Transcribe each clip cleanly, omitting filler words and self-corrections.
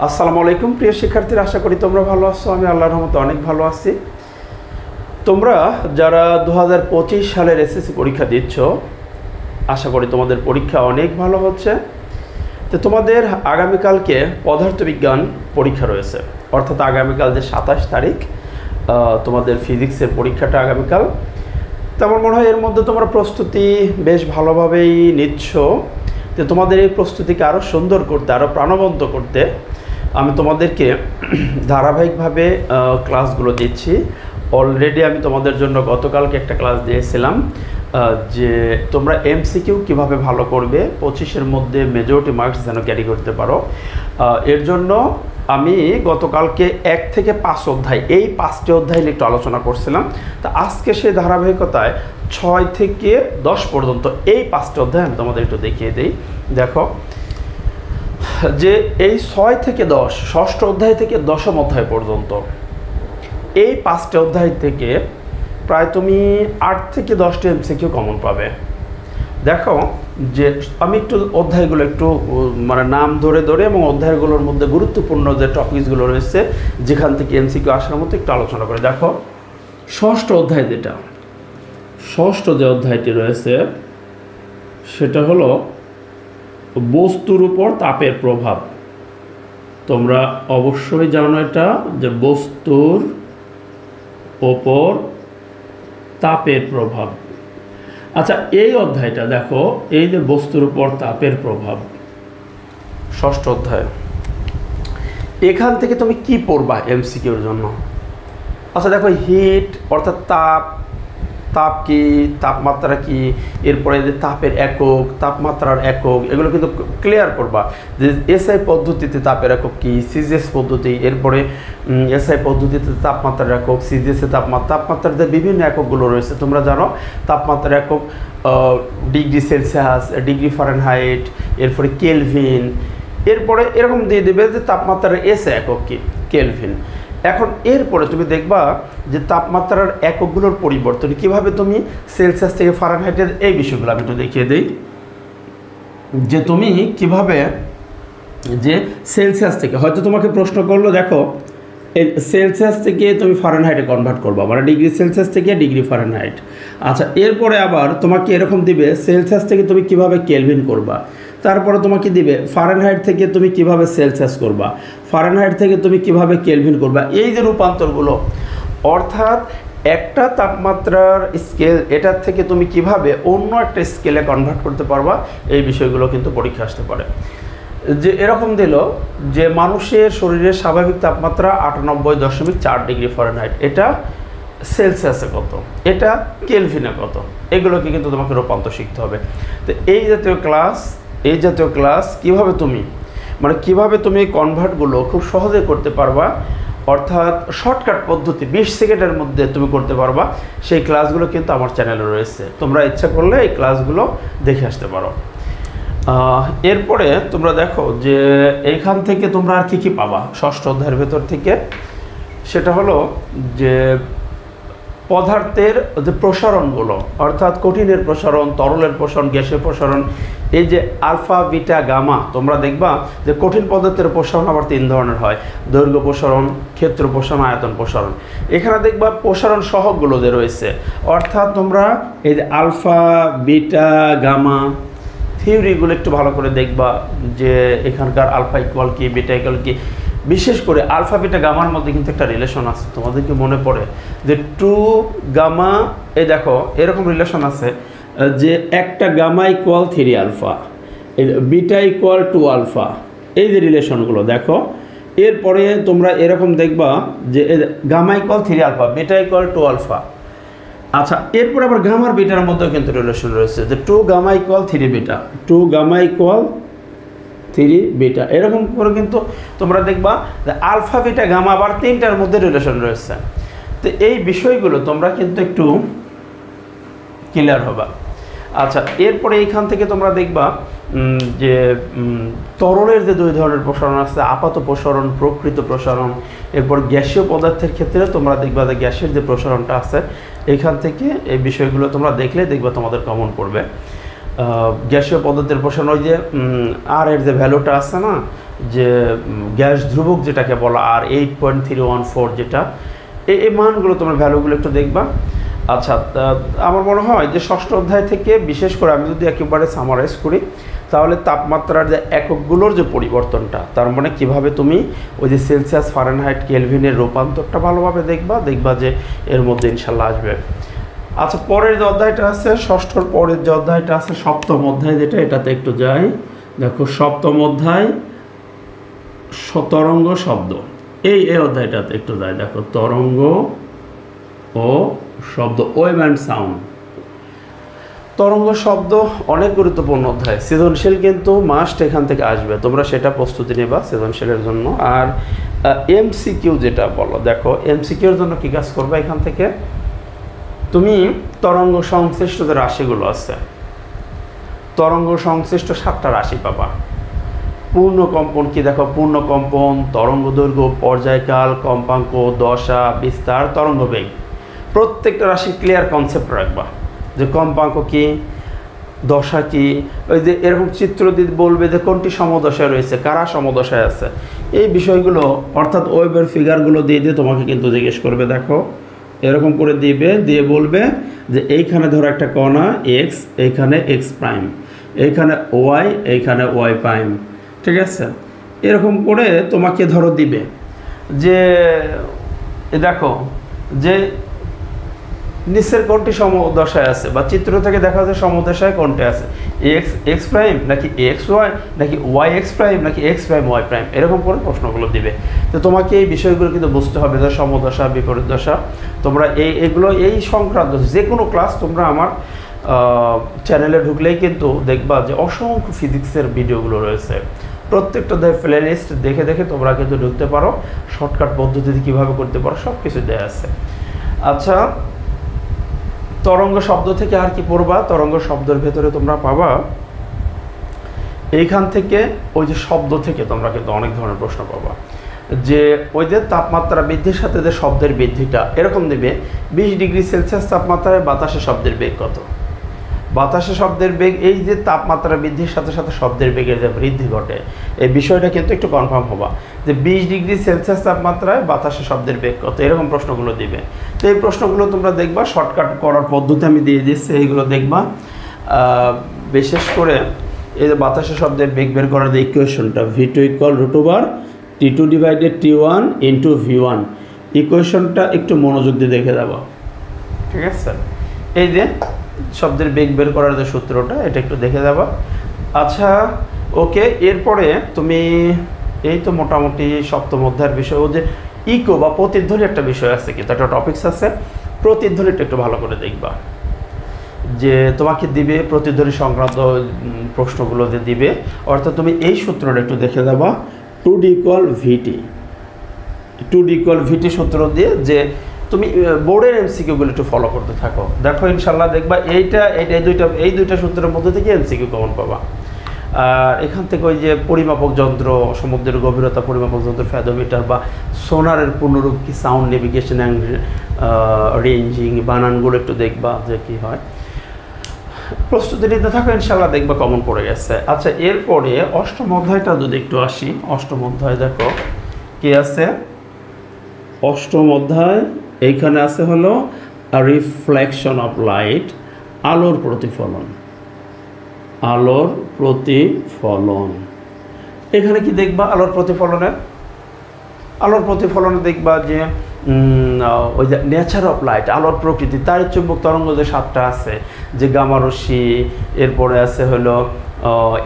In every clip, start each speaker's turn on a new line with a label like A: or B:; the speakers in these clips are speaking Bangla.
A: আসসালামু আলাইকুম প্রিয় শিক্ষার্থীরা, আশা করি তোমরা ভালো আছো। আমি আল্লাহর রহমতে অনেক ভালো আছি। তোমরা যারা 2025 সালের এসএসসি পরীক্ষা দিচ্ছ, আশা করি তোমাদের পরীক্ষা অনেক ভালো হচ্ছে। তো তোমাদের আগামীকালকে পদার্থবিজ্ঞান পরীক্ষা রয়েছে, অর্থাৎ আগামীকাল যে 27 তারিখ তোমাদের ফিজিক্সের পরীক্ষাটা আগামীকাল। তো আমার মনে হয় এর মধ্যে তোমরা প্রস্তুতি বেশ ভালোভাবেই নিচ্ছ। তো তোমাদের এই প্রস্তুতিকে আরও সুন্দর করতে, আরও প্রাণবন্ত করতে আমি তোমাদেরকে ধারাবাহিকভাবে ক্লাসগুলো দিচ্ছি। অলরেডি আমি তোমাদের জন্য গতকালকে একটা ক্লাস দিয়েছিলাম যে তোমরা এমসিকিউ কিভাবে ভালো করবে, 25-এর মধ্যে মেজরিটি মার্কস যেন ক্যারি করতে পারো। এর জন্য আমি গতকালকে 1 থেকে 5 অধ্যায়, এই 5টি অধ্যায় নিয়ে একটু আলোচনা করছিলাম। তো আজকে সেই ধারাবাহিকতায় 6 থেকে 10 পর্যন্ত এই 5টি অধ্যায় আমি তোমাদের একটু দেখিয়ে দিই। দেখো যে এই 6 থেকে 10, ষষ্ঠ অধ্যায় থেকে 10ম অধ্যায় পর্যন্ত এই 5টি অধ্যায় থেকে প্রায় তুমি 8 থেকে 10টি এমসিকিউ কমন পাবে। দেখো যে আমি একটু অধ্যায়গুলো একটু মানে নাম ধরে ধরে এবং অধ্যায়গুলোর মধ্যে গুরুত্বপূর্ণ যে টপিকসগুলো রয়েছে যেখান থেকে এমসিকিউ আসার মতো একটু আলোচনা করে। দেখো ষষ্ঠ অধ্যায়, যেটা ষষ্ঠ যে অধ্যায়টি রয়েছে সেটা হলো বস্তুর উপর তাপের প্রভাব। তোমরা অবশ্যই জানো এটা, যে বস্তুর ওপর তাপের প্রভাব। আচ্ছা, এই অধ্যায়টা দেখো, এই যে বস্তুর উপর তাপের প্রভাব, ষষ্ঠ অধ্যায়, এখান থেকে তুমি কি পড়বা এমসিকিউর জন্য? আচ্ছা দেখো, হিট অর্থাৎ তাপ, তাপ কি, তাপমাত্রা কি, এরপরে যে তাপের একক, তাপমাত্রার একক, এগুলো কিন্তু ক্লিয়ার করবা। যে এসআই পদ্ধতিতে তাপের একক কি, সিজিএস পদ্ধতি, এরপরে এসআই পদ্ধতিতে তাপমাত্রার একক, সিজিএসে তাপমাত্রার যে বিভিন্ন এককগুলো রয়েছে তোমরা জানো। তাপমাত্রার একক ডিগ্রি সেলসিয়াস, ডিগ্রি ফারেনহাইট, এরপরে কেলভিন, এরপরে এরকম দিয়ে দেবে যে তাপমাত্রার এসআই একক কি, কেলভিন। এখন এরপরে তুমি দেখবা যে তাপমাত্রার এককগুলোর পরিবর্তন কিভাবে তুমি সেলসিয়াস থেকে ফারেনহাইটের, এই বিষয়গুলো আমি একটু দেখিয়ে দিই। যে তুমি কিভাবে যে সেলসিয়াস থেকে, হয়তো তোমাকে প্রশ্ন করলো, দেখো সেলসিয়াস থেকে তুমি ফারেনহাইটে কনভার্ট করবা, মানে ডিগ্রি সেলসিয়াস থেকে ডিগ্রি ফারেনহাইট। আচ্ছা, এরপরে আবার তোমাকে এরকম দিবে সেলসিয়াস থেকে তুমি কিভাবে কেলভিন করবা, তারপরে তোমাকে দিবে ফারেনহাইট থেকে তুমি কিভাবে সেলসিয়াস করবা, ফারেনহাইট থেকে তুমি কিভাবে কেলভিন করবা। এই যে রূপান্তরগুলো, অর্থাৎ একটা তাপমাত্রার স্কেল, এটার থেকে তুমি কিভাবে অন্য একটা স্কেলে কনভার্ট করতে পারবা, এই বিষয়গুলো কিন্তু পরীক্ষা আসতে পারে। যে এরকম দিল যে মানুষের শরীরের স্বাভাবিক তাপমাত্রা 98.4 ডিগ্রি ফারেনহাইট, এটা সেলসিয়াসে কত, এটা কেলভিনে কত, এগুলোকে কিন্তু তোমাকে রূপান্তর শিখতে হবে। তো এই জাতীয় ক্লাস কিভাবে তুমি, মানে কিভাবে তুমি কনভার্টগুলো খুব সহজে করতে পারবা, অর্থাৎ শর্টকাট পদ্ধতি 20 সেকেন্ডের মধ্যে তুমি করতে পারবা, সেই ক্লাসগুলো কিন্তু আমার চ্যানেলে রয়েছে। তোমরা ইচ্ছা করলে এই ক্লাসগুলো দেখে আসতে পারো। এরপরে তোমরা দেখো যে এইখান থেকে তোমরা আর কি পাবা ষষ্ঠ অধ্যায়ের ভেতর থেকে, সেটা হলো যে পদার্থের যে প্রসারণগুলো, অর্থাৎ কঠিনের প্রসারণ, তরলের প্রসারণ, গ্যাসের প্রসারণ, এই যে আলফা, বিটা, গামা। তোমরা দেখবা যে কঠিন পদার্থের প্রসারণ আবার 3 ধরনের হয়: দৈর্ঘ্য প্রসারণ, ক্ষেত্র প্রসারণ, আয়তন প্রসারণ। এখানে দেখবা প্রসারণ সহগগুলো যে রয়েছে, অর্থাৎ তোমরা এই যে আলফা, বিটা, গামা থিওরিগুলো একটু ভালো করে দেখবা, যে এখানকার আলফা ইকুয়াল কি, বিটা ইকুয়াল কি। বিশেষ করে আলফা, বিটা, গামার মধ্যে কিন্তু একটা রিলেশন আছে, তোমাদের কি মনে পড়ে যে 2 গামা, এই দেখো এরকম রিলেশন আছে যে একটা gamma equal 3 alpha, beta equal 2 alpha, এই যে রিলেশনগুলো দেখো। এরপরে তোমরা এরকম দেখবা যে gamma equal 3 alpha, beta equal 2 alpha. আচ্ছা, এরপর আবার গামার বিটার মধ্যেও কিন্তু রিলেশন রয়েছে, যে 2 gamma equal 3 beta, 2 gamma equal 3 beta. এরকম করে কিন্তু তোমরা দেখবা যে আলফা, বিটা, গামা আবার 3টার মধ্যে রিলেশন রয়েছে। তো এই বিষয়গুলো তোমরা কিন্তু একটু ক্লিয়ার হবা। আচ্ছা, এরপরে এইখান থেকে তোমরা দেখবা যে তরলের যে 2 ধরনের প্রসারণ আছে, আপাত প্রসারণ, প্রকৃত প্রসারণ। এরপর গ্যাসীয় পদার্থের ক্ষেত্রে তোমরা দেখবা যে গ্যাসের যে প্রসারণটা আছে, এখান থেকে এই বিষয়গুলো তোমরা দেখলে দেখবা তোমাদের কমন পড়বে। গ্যাসীয় পদার্থের প্রসারণ, ওই যে আর এর যে ভ্যালুটা আছে না, যে গ্যাস ধ্রুবক যেটাকে বলা, আর 8.314 যেটা, এই মানগুলো তোমরা ভ্যালুগুলো একটু দেখবা। আচ্ছা, আমার মনে হয় যে ষষ্ঠ অধ্যায় থেকে বিশেষ করে আমি যদি একেবারে সামারাইজ করি, তাহলে তাপমাত্রার যে এককগুলোর যে পরিবর্তনটা, তার মানে কীভাবে তুমি ওই যে সেলসিয়াস, ফারেনহাইট, কেলভিনের রূপান্তরটা ভালোভাবে দেখবা যে এর মধ্যে ইনশাল্লাহ আসবে। আচ্ছা, পরের যে অধ্যায়টা আছে, ষষ্ঠর পরের যে অধ্যায়টা আছে, সপ্তম অধ্যায় যেটা, এটাতে একটু যাই। দেখো সপ্তম অধ্যায় তরঙ্গ শব্দ, এই অধ্যায়টাতে একটু যাই। দেখো তরঙ্গ ও শব্দ, ওয়েভ অ্যান্ড সাউন্ড। তরঙ্গ শব্দ অনেক গুরুত্বপূর্ণ অধ্যায়, সৃজনশীল কিন্তু মাস্ট এখান থেকে আসবে, তোমরা সেটা প্রস্তুতি নেবা সৃজনশীলের জন্য। আর এমসিকিউ যেটা বলো, দেখো এমসিকিউর জন্য কী কাজ করবে, এখান থেকে তুমি তরঙ্গ সংশ্লিষ্ট যে রাশিগুলো আছে, তরঙ্গ সংশ্লিষ্ট 7টা রাশি পাবা। পূর্ণ কম্পন কি, দেখো পূর্ণ কম্পন, তরঙ্গ দৈর্ঘ্য, পর্যায়কাল, কম্পাঙ্ক, দশা, বিস্তার, তরঙ্গ বেগ, প্রত্যেকটা রাশির ক্লিয়ার কনসেপ্ট রাখবা যে কম্পাঙ্ক কি, দশা কি, ওই যে এরকম চিত্র দিয়ে বলবে যে কোনটি সমদশায় রয়েছে, কারা সমদশায় আছে, এই বিষয়গুলো অর্থাৎ ওয়েবের ফিগারগুলো দিয়ে তোমাকে কিন্তু জিজ্ঞেস করবে। দেখো এরকম করে দিয়ে বলবে যে এইখানে ধরো একটা কণা এক্স, এইখানে এক্স প্রাইম, এইখানে ওয়াই, এইখানে ওয়াই প্রাইম, ঠিক আছে। এরকম করে তোমাকে ধরো দিবে যে দেখো যে নিচের কোনটি সমদশায় আছে, বা চিত্র থেকে দেখা যায় সমদশায় কোনটি আছে, এক্স প্রাইম নাকি এক্স ওয়াই, নাকি ওয়াই এক্স প্রাইম, নাকি এক্স প্রাইম ওয়াই প্রাইম, এরকম করে প্রশ্নগুলো দিবে। তো তোমাকে এই বিষয়গুলো কিন্তু বুঝতে হবে, যে সমদশা, বিপরীত দশা। তোমরা এগুলো এই সংক্রান্ত যে কোনো ক্লাস তোমরা আমার চ্যানেলে ঢুকলেই কিন্তু দেখবা যে অসংখ্য ফিজিক্সের ভিডিওগুলো রয়েছে, প্রত্যেকটা প্লে লিস্ট দেখে তোমরা কিন্তু ঢুকতে পারো, শর্টকাট পদ্ধতিতে কীভাবে করতে পারো সব কিছু দেওয়া আছে। আচ্ছা, তরঙ্গ শব্দ থেকে আর কি পড়বা, তরঙ্গ শব্দের ভেতরে তোমরা পাবা এইখান থেকে ওই যে শব্দ থেকে তোমরা কিন্তু অনেক ধরনের প্রশ্ন পাবা, যে ওই যে তাপমাত্রা বৃদ্ধির সাথে যে শব্দের বৃদ্ধিটা এরকম দেবে, 20 ডিগ্রি সেলসিয়াস তাপমাত্রায় বাতাসে শব্দের বেগ কত, বাতাসে শব্দের বেগ, এই যে তাপমাত্রা বৃদ্ধির সাথে সাথে শব্দের বেগের যে বৃদ্ধি ঘটে, এই বিষয়টা কিন্তু একটু কনফার্ম হবা যে 20 ডিগ্রি সেলসিয়াস তাপমাত্রায় বাতাসে শব্দের বেগ কত, এরকম প্রশ্নগুলো দিবে। তো এই প্রশ্নগুলো তোমরা দেখবা, শর্টকাট করার পদ্ধতি আমি দিয়ে দিচ্ছি, এইগুলো দেখবা। বিশেষ করে এই যে বাতাসে শব্দের বেগ বের করার যে ইকুয়েশনটা, v2 = √t2 / t1 × v1, ইকুয়েশনটা একটু মনোযোগ দিয়ে দেখে যাবা, ঠিক আছে। এই যে শব্দের বেগ বের করার যে সূত্রটা, এটা একটু দেখে যাবা। আচ্ছা ওকে, এরপরে তুমি এই তো মোটামুটি সপ্তম অধ্যায়ের বিষয়, ও যে ইকো বা প্রতিধ্বনি একটা বিষয় আছে, কিন্তু একটা টপিকস আছে, প্রতিধ্বনিটা একটু ভালো করে দেখবা, যে তোমাকে দিবে প্রতিধ্বনি সংক্রান্ত প্রশ্নগুলো যে দিবে, অর্থাৎ তুমি এই সূত্রটা একটু দেখে যাবা, 2D = VT, 2D = VT সূত্র দিয়ে, যে তুমি বোর্ডের এমসিকিউগুলো একটু ফলো করতে থাকো, দেখো ইনশাল্লাহ দেখবা এই দুইটা সূত্রের মধ্যে থেকে এমসিকিউ কমন পাবা। আর এখান থেকে ওই যে পরিমাপক যন্ত্র, সমুদ্রের গভীরতা পরিমাপক যন্ত্র, ফ্যাথোমিটার বা সোনারের পূর্ণরূপ কি, সাউন্ড নেভিগেশন অ্যান্ড রেঞ্জিং, বানানগুলো একটু দেখবা যে কি হয়, প্রস্তুতি নিতে থাকো, ইনশাল্লাহ দেখবা কমন পড়ে গেছে। আচ্ছা, এরপরে অষ্টম অধ্যায়টা যদি একটু আসি, অষ্টম অধ্যায় দেখো কি আছে, অষ্টম অধ্যায় এইখানে আছে হলো রিফ্লেকশন অফ লাইট, আলোর প্রতিফলন, আলোর প্রতিফলন। এখানে কি দেখবা, আলোর প্রতিফলনে দেখবা যে ওই যে নেচার অফ লাইট, আলোর প্রকৃতি, তার চুম্বক তরঙ্গ যে 7টা আছে, যে গামা রশ্মি, এরপরে আছে হলো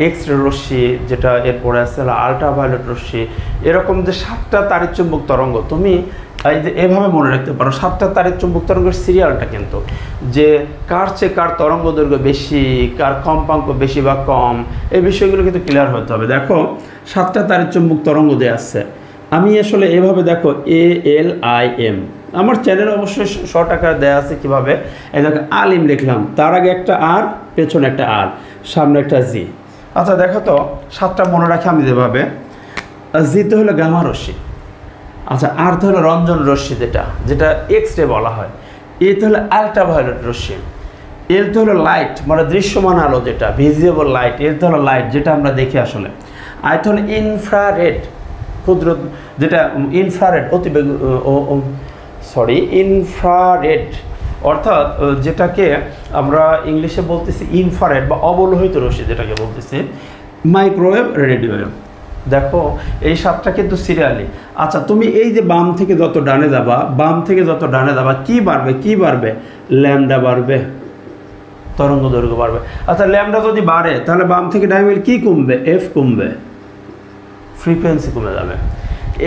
A: এক্স রে রশ্মি, যেটা এরপরে আছে হলো আল্ট্রাভায়োলেট রশ্মি, এরকম যে 7টা তাড়িৎ চুম্বক তরঙ্গ তুমি এই যে এভাবে মনে রাখতে পারো। 7টা তাড়িৎ চুম্বক তরঙ্গের সিরিয়ালটা কিন্তু, যে কার চেয়ে কার তরঙ্গ দৈর্ঘ্য বেশি, কার কম্পাঙ্ক বেশি বা কম, এই বিষয়গুলো কিন্তু ক্লিয়ার হতে হবে। দেখো 7টা তাড়িৎ চুম্বক তরঙ্গ দেওয়া আছে, আমি আসলে এভাবে দেখো ALIM, আমার চ্যানেল অবশ্যই শর্ট আকারে দেওয়া আছে কীভাবে, এই দেখো আলিম লিখলাম, তার আগে একটা আর, পেছনে একটা আর, সামনে একটা জি। আচ্ছা দেখো তো 7টা মনে রাখে আমি যেভাবে, জিতে হলো গামা রশ্মি, আচ্ছা আর তো হলো রঞ্জন রশ্মি, যেটা এক্স রে বলা হয়, এ তো হলো আল্ট্রাভায়োলেট রশ্মি, এল তো হলো লাইট মানে দৃশ্যমান আলো, যেটা ভিজিবল লাইট, এল তো হলো লাইট যেটা আমরা দেখি আসলে, আয়তন ইনফ্রারেড, ক্ষুদ্র, যেটা ইনফ্রারেড ইনফ্রারেড, অর্থাৎ যেটাকে আমরা ইংলিশে বলতেছি ইনফ্রারেড বা অবলোহিত রশ্মি যেটাকে বলতেছি, মাইক্রোওয়েভ, রেডিওওয়েভ। দেখো এই 7টা কিন্তু সিরিয়ালি। আচ্ছা, তুমি এই যে বাম থেকে যত ডানে যাবা কি বাড়বে? ল্যামডা বাড়বে, তরঙ্গ দৈর্ঘ্য বাড়বে। আচ্ছা, ল্যামডা যদি বাড়ে তাহলে বাম থেকে ডানে গেলে কি কমবে? এফ কমবে, ফ্রিকোয়েন্সি কমে যাবে।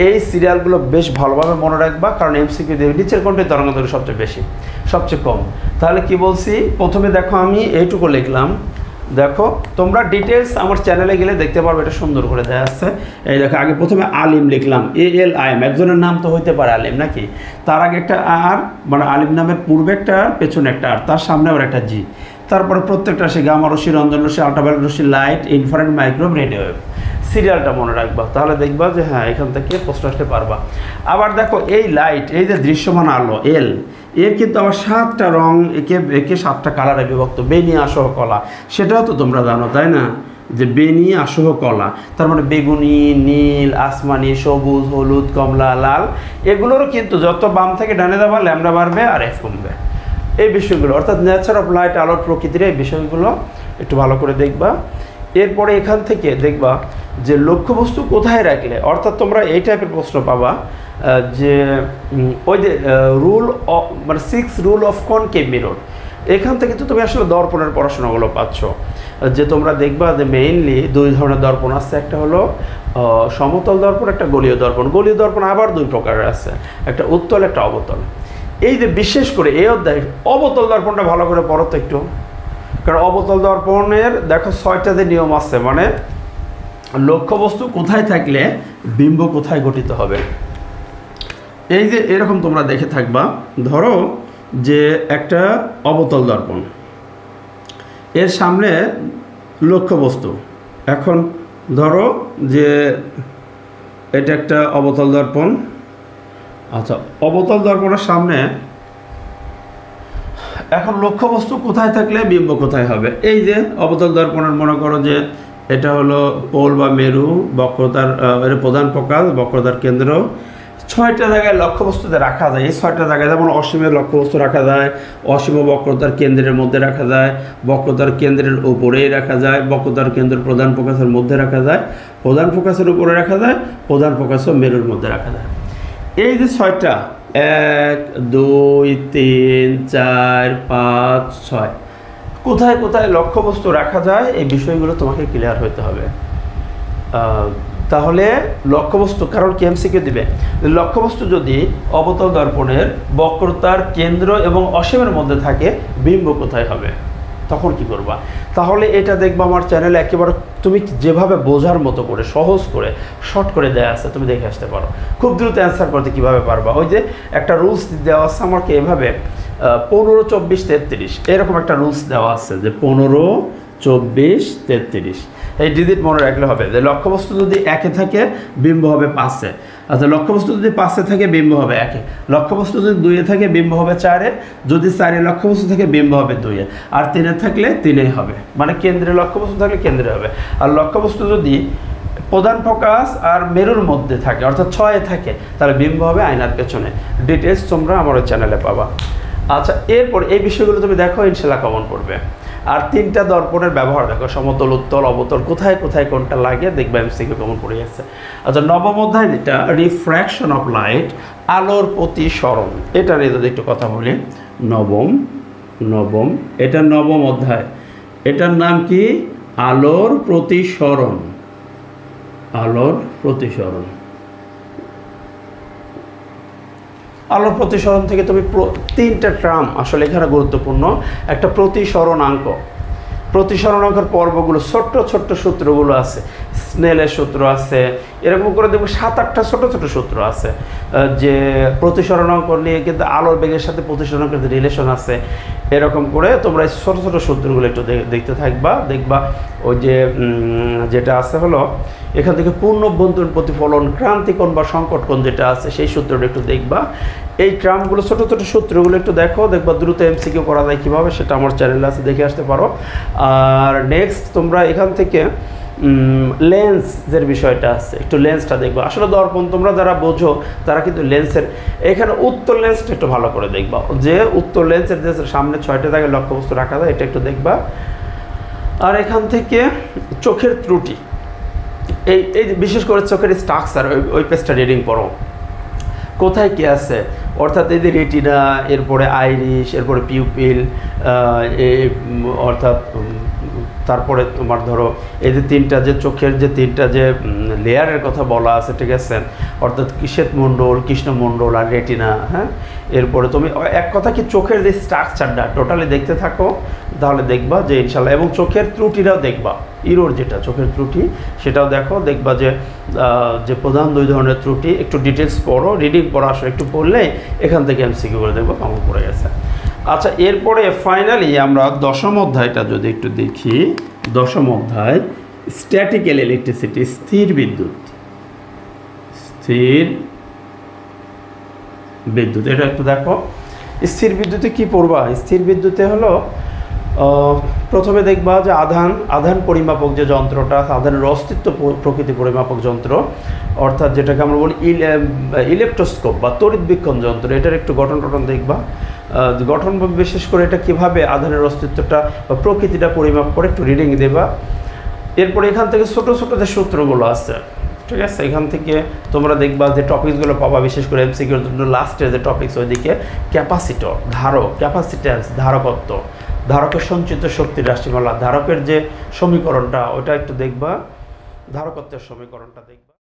A: এই সিরিয়ালগুলো বেশ ভালোভাবে মনে রাখবা, কারণ এমসিকিউ দেবে নিচের কোনটি তরঙ্গ দৈর্ঘ্য সবচেয়ে বেশি, সবচেয়ে কম। তাহলে কি বলছি, প্রথমে দেখো আমি এইটুকু লিখলাম। দেখো তোমরা ডিটেলস আমার চ্যানেলে গেলে দেখতে পারবে, এটা সুন্দর করে দেওয়া আছে। এই দেখো, আগে প্রথমে আলিম লিখলাম, ALIM, একজনের নাম তো হইতে পারে আলিম নাকি, তার আগে একটা আর, মানে আলিম নামের পূর্বে একটা আর, পেছনে একটা আর, তার সামনে আবার একটা জি। তারপরে প্রত্যেকটা সে গামা রশ্মি, রঞ্জন রশ্মি, আল্ট্রাভায়োলেট রশ্মি, লাইট, ইনফ্রারেড, মাইক্রোওয়েভ, রেডিওওয়েভ, সিরিয়ালটা মনে রাখবা। তাহলে দেখবা যে হ্যাঁ এখান থেকে প্রশ্ন আসতে পারবা। আবার দেখো এই লাইট, এই যে দৃশ্যমান আলো এর কিন্তু আবার 7টা রং, একে 7টা কালারে বিভক্ত, বেনি আসহ কলা, সেটাও তো তোমরা জানো তাই না, যে বেনি আসহ কলা, তার মানে বেগুনি, নীল, আসমানি, সবুজ, হলুদ, কমলা, লাল, এগুলোরও কিন্তু যত বাম থেকে ডানে যাবা ল্যামডা বাড়বে আর এফ কমবে। এই বিষয়গুলো অর্থাৎ নেচার অফ লাইট, আলোর প্রকৃতির এই বিষয়গুলো একটু ভালো করে দেখবা। এরপরে এখান থেকে দেখবা যে লক্ষ্যবস্তু কোথায় রাখলে, অর্থাৎ তোমরা এই টাইপের প্রশ্ন পাবা যে ওই যে মানে 6 রুল অফ কনকেভ মিরর, এখান থেকে তো তুমি আসলে দর্পণের পড়াশোনাগুলো পাচ্ছ। যে তোমরা দেখবা যে মেইনলি 2 ধরনের দর্পণ আছে, একটা হলো সমতল দর্পণ, একটা গলীয় দর্পণ। গলীয় দর্পণ আবার 2 প্রকারের আছে, একটা উত্তল, একটা অবতল। এই যে বিশেষ করে এই অধ্যায় অবতল দর্পণটা ভালো করে পড়ো তো একটু, কারণ অবতল দর্পণের দেখো 6টা যে নিয়ম আছে, মানে লক্ষ্যবস্তু কোথায় থাকলে বিম্ব কোথায় গঠিত হবে। এই যে এরকম তোমরা দেখে থাকবা, ধরো যে একটা অবতল দর্পণ, এর সামনে লক্ষ্যবস্তু। এখন ধরো যে এটা একটা অবতল দর্পণ। আচ্ছা, অবতল দর্পণের সামনে এখন লক্ষ্যবস্তু কোথায় থাকলে বিম্ব কোথায় হবে। এই যে অবতল দর্পণের মনে করো যে এটা হলো পোল বা মেরু, বক্রতার প্রধান ফোকাস, বক্রতার কেন্দ্র, 6টা জায়গায় লক্ষ্যবস্তুতে রাখা যায়। এই 6টা জায়গায় যেমন অসীমের লক্ষ্যবস্তু রাখা যায়, অসীম বক্রতার কেন্দ্রের মধ্যে রাখা যায়, বক্রতার কেন্দ্রের উপরেই রাখা যায়, বক্রতার কেন্দ্র প্রধান ফোকাসের মধ্যে রাখা যায়, প্রধান ফোকাসের উপরে রাখা যায়, প্রধান ফোকাসও মেরুর মধ্যে রাখা যায়। এই যে 6টা, 1 2 3 4 5 6, কোথায় কোথায় লক্ষ্যবস্তু রাখা যায় এই বিষয়গুলো তোমাকে ক্লিয়ার হতে হবে। তাহলে লক্ষ্যবস্তু, কারণ এমসিকিউ দিবে, লক্ষ্যবস্তু যদি অবতল দর্পণের বক্রতার কেন্দ্র এবং অসীমের মধ্যে থাকে বিম্ব কোথায় হবে, তখন কি করবা। তাহলে এটা দেখবা আমার চ্যানেলে একেবারে তুমি যেভাবে বোঝার মতো করে সহজ করে শর্ট করে দেওয়া আছে, তুমি দেখে আসতে পারো, খুব দ্রুত অ্যান্সার করতে কীভাবে পারবা। ওই যে একটা রুলস দেওয়া আছে আমাকে এভাবে 15 24 33, এরকম একটা রুলস দেওয়া আছে যে 15 24 33, এই ডিজিট মনে রাখলে হবে যে লক্ষ্যবস্তু যদি 1-এ থাকে বিম্ব হবে 5-এ। আচ্ছা, লক্ষ্যবস্তু যদি 5-এ থাকে বিম্ব হবে 1-এ, লক্ষ্যবস্তু যদি 2-এ থাকে বিম্ব হবে 4-এ, যদি 4-এ লক্ষ্যবস্তু থাকে বিম্ব হবে 2-এ, আর 3-এ থাকলে 3-এই হবে, মানে কেন্দ্রে লক্ষ্যবস্তু থাকলে কেন্দ্রে হবে। আর লক্ষ্যবস্তু যদি প্রধান ফোকাস আর মেরুর মধ্যে থাকে অর্থাৎ 6-এ থাকে তাহলে বিম্ব হবে আয়নার পেছনে। ডিটেলস তোমরা আমার চ্যানেলে পাবা। আচ্ছা, এরপর এই বিষয়গুলো তুমি দেখো, ইনশাল্লাহ কমন পড়বে। আর 3টা দর্পণের ব্যবহার দেখো, সমতল, উত্তল, অবতল, কোথায় কোথায় কোনটা লাগে দেখবে এমসিকিউ কমন পড়ে যাচ্ছে। আচ্ছা, নবম অধ্যায় যেটা রিফ্র্যাকশন অফ লাইট, আলোর প্রতিসরণ, এটা নিয়ে যদি একটু কথা বলি। নবম এটা নবম অধ্যায়, এটার নাম কি? আলোর প্রতিসরণ। আলোর প্রতিসরণ, আলোর প্রতিসরণ থেকে তুমি 3টা টার্ম আসলে এখানে গুরুত্বপূর্ণ। একটা প্রতিসরণাঙ্ক, প্রতিসরণাঙ্কের পর্বগুলো ছোট্ট ছোট্ট সূত্রগুলো আছে, স্নেলের সূত্র আছে, এরকম করে দেখবো 7-8টা ছোট ছোট সূত্র আছে যে প্রতিসরণাঙ্ক নিয়ে, কিন্তু আলোর বেগের সাথে প্রতিসরণাঙ্কের রিলেশন আছে। এরকম করে তোমরা এই ছোটো ছোটো সূত্রগুলো একটু দেখতে থাকবা, দেখবা ওই যে যেটা আছে হলো এখান থেকে পূর্ণ অভ্যন্তরীণ প্রতিফলন, ক্রান্তিকোণ বা সংকটকোণ যেটা আছে সেই সূত্রটা একটু দেখবা। এই ট্রামগুলো ছোটো ছোটো সূত্রগুলো একটু দেখবা দ্রুত এমসিকিউ করা যায় কীভাবে, সেটা আমার চ্যানেলে আছে, দেখে আসতে পারো। আর নেক্সট তোমরা এখান থেকে লেন্সের বিষয়টা আছে, একটু লেন্সটা দেখবো। আসলে দর্পণ তোমরা যারা বোঝো তারা কিন্তু লেন্সের এখানে উত্তর লেন্সটা একটু ভালো করে দেখবা, যে উত্তর লেন্সের যে সামনে 6টা জায়গায় লক্ষ্যবস্তু রাখা যায় এটা একটু দেখবা। আর এখান থেকে চোখের ত্রুটি, এই এই বিশেষ করে চোখের স্ট্রাকচার, ওই পেজটা রিডিং করো কোথায় কী আছে, অর্থাৎ এই যে রেটিনা, এরপরে আইরিশ, এরপরে পিউপিল, অর্থাৎ তারপরে তোমার ধরো এই যে তিনটা যে চোখের যে তিনটা যে লেয়ারের কথা বলা আছে, ঠিক আছে, অর্থাৎ শ্বেতমণ্ডল, কৃষ্ণমণ্ডল আর রেটিনা। হ্যাঁ, এরপরে তুমি এক কথা কি চোখের যে স্ট্রাকচারটা টোটালি দেখতে থাকো, তাহলে দেখবা যে ইনশাল্লাহ, এবং চোখের ত্রুটিটাও দেখবা, ইরোর যেটা চোখের ত্রুটি সেটাও দেখো, দেখবা যে প্রধান 2 ধরনের ত্রুটি। একটু ডিটেলস পড়ো, রিডিং পড়া আসলে একটু পড়লে এখান থেকে এমসিকিউ করে দেখবো কমন পড়ে গেছে। আচ্ছা, এরপরে ফাইনালি আমরা 10ম অধ্যায়টা যদি একটু দেখি, 10ম অধ্যায় স্ট্যাটিক্যাল ইলেকট্রিসিটি, স্থির বিদ্যুৎ। স্থির বিদ্যুৎ এটা একটু দেখো। স্থির বিদ্যুতে কি পড়বা? স্থির বিদ্যুতে হলো প্রথমে দেখবা যে আধান পরিমাপক যে যন্ত্রটা, আধানের অস্তিত্ব প্রকৃতি পরিমাপক যন্ত্র, অর্থাৎ যেটাকে আমরা বলি ইলেকট্রোস্কোপ বা তড়িৎবীক্ষণ যন্ত্র, এটার একটু গঠন দেখবা। গঠন বিশেষ করে এটা কীভাবে আধানের অস্তিত্বটা বা প্রকৃতিটা পরিমাপ করে একটু রিডিং দেবা। এরপরে এখান থেকে ছোটো ছোটো যে সূত্রগুলো আছে, ঠিক আছে, এখান থেকে তোমরা দেখবা যে টপিকসগুলো পাবা, বিশেষ করে এমসিকিউর জন্য লাস্টের যে টপিকস, ওইদিকে ক্যাপাসিটর, ধারক, ক্যাপাসিট্যান্স, ধারকত্ব, ধারকের সঞ্চিত শক্তির রাশিমালা, ধারকের যে সমীকরণটা ওটা একটু দেখবা, ধারকত্বের সমীকরণটা দেখবা।